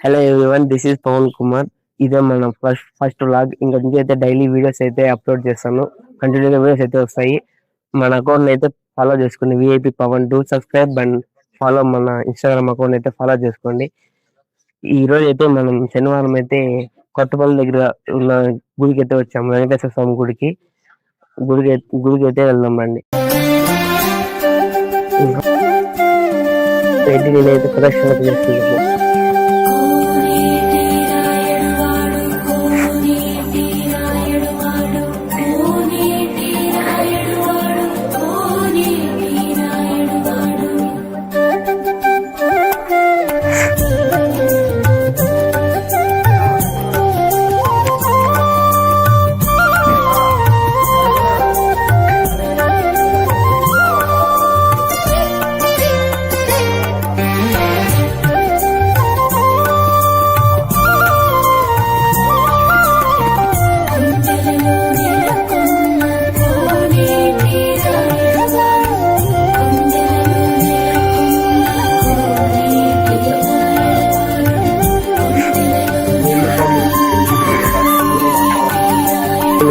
Hello everyone, this is Pavan Kumar. ఇదే మన first vlog. ఇంకా నుంచి అయితే డైలీ వీడియోస్ అయితే అప్లోడ్ చేస్తాను. కంటిన్యూగా వీడియోస్ అయితే వస్తాయి. మన అకౌంట్ అయితే ఫాలో చేసుకోండి, VIP Pavan. To subscribe and follow మన ఇన్స్టాగ్రామ్ అకౌంట్ అయితే ఫాలో చేసుకోండి. ఈ రోజు అయితే మనం శనివారం అయితే కొత్తపల్లి దగ్గర ఉన్న గుడికి అయితే వచ్చాము, వెంకటేశ్వర స్వామి గుడికి. గుడికి అయితే వెళ్దాం రండి. నేనైతే ప్రదక్షిణ చేసుకుంటాము.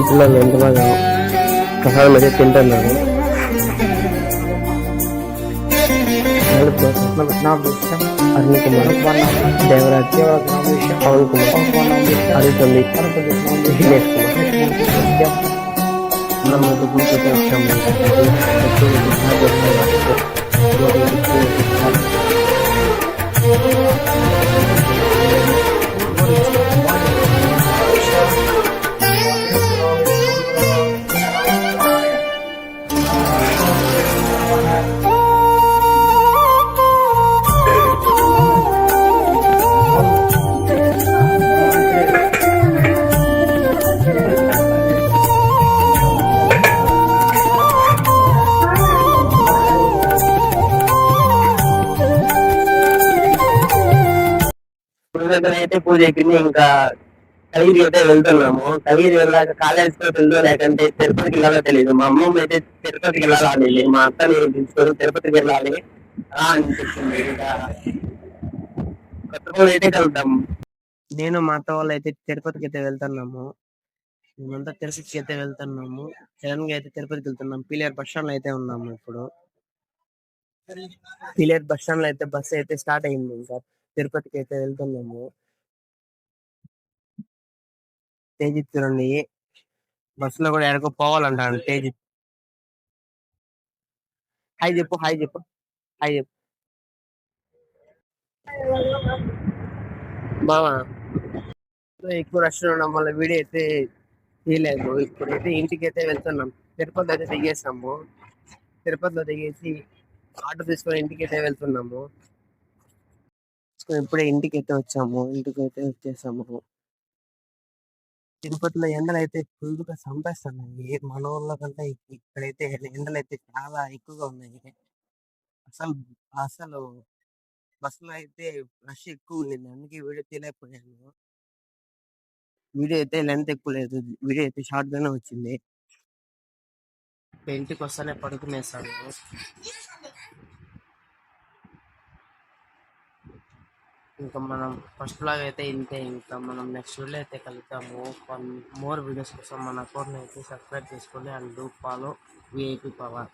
పిల్లలు ఎంత బాగా ప్రసాదం అయితే తింటున్నారు. అరుణ్ కుమార్, దేవరాజ్, పవన్ కుమార్, హరిచంది, దినేష్ కుమార్. మనం గుడికి వచ్చాము. అయితే పూజ అయిపోయింది. ఇంకా కవిరి అయితే వెళ్తున్నాము. కవిరి వెళ్ళాక కాలేజ్ తో వెళ్దో లేకంటే తిరుపతికి వెళ్ళాలో తెలియదు. మా అమ్మమ్మ అయితే తిరుపతికి వెళ్ళాలి, మా అత్తని తీసుకొని తిరుపతికి వెళ్ళాలి అని చెప్పింది. ఇంకా కొత్త అయితే కలుద్దాం. నేను మా అత్త వాళ్ళు అయితే తిరుపతికి అయితే వెళ్తున్నాము. మేమంతా తిరుపతికి అయితే వెళ్తున్నాము. సడన్ గా అయితే తిరుపతికి వెళ్తున్నాం. పీలేరు బస్ స్టాండ్ లో అయితే ఉన్నాము. ఇప్పుడు పీలేరు బస్ స్టాండ్ లో అయితే బస్సు అయితే స్టార్ట్ అయింది. ఇంకా తిరుపతికి అయితే వెళ్తున్నాము. తేజిత్ చూడండి, బస్సులో కూడా ఎక్కడికో పోవాలంటాను. తేజిత్ హాయ్ చెప్పు, హాయ్ చెప్పు, హాయ్ చెప్పు బావా. ఎక్కువ రష్ ఉండడం వల్ల వీడియో అయితే తీయలేదు. ఇప్పుడైతే ఇంటికి అయితే వెళ్తున్నాం. తిరుపతి అయితే దిగేసాము. తిరుపతిలో దిగేసి ఆటో తీసుకొని ఇంటికి అయితే వెళ్తున్నాము. ఇప్పుడే ఇంటికి అయితే వచ్చాము. ఇంటికి అయితే వచ్చేసాము. తిరుపతిలో ఎండలు అయితే ఫుల్గా చంపేస్తున్నాయి. మన ఊర్ల కంటే ఇక్కడైతే ఎండలు అయితే చాలా ఎక్కువగా ఉన్నాయి. అసలు అసలు బస్సులో అయితే రష్ ఎక్కువ ఉంది. అందుకే వీడియో తీయలేకపోయాను. వీడియో అయితే లెంత్ ఎక్కువ లేదు. వీడియో అయితే షార్ట్ గానే వచ్చింది. ఇంటికి వస్తానే పడుకునేసాను. ఇంకా మనం ఫస్ట్ బ్లాగ్ అయితే ఇంతే. ఇంకా మనం నెక్స్ట్ వీడియో అయితే కలుద్దాము. మోర్ వీడియోస్ కోసం మన అకౌంట్ అయితే సబ్స్క్రైబ్ చేసుకోండి and do follow VIP power.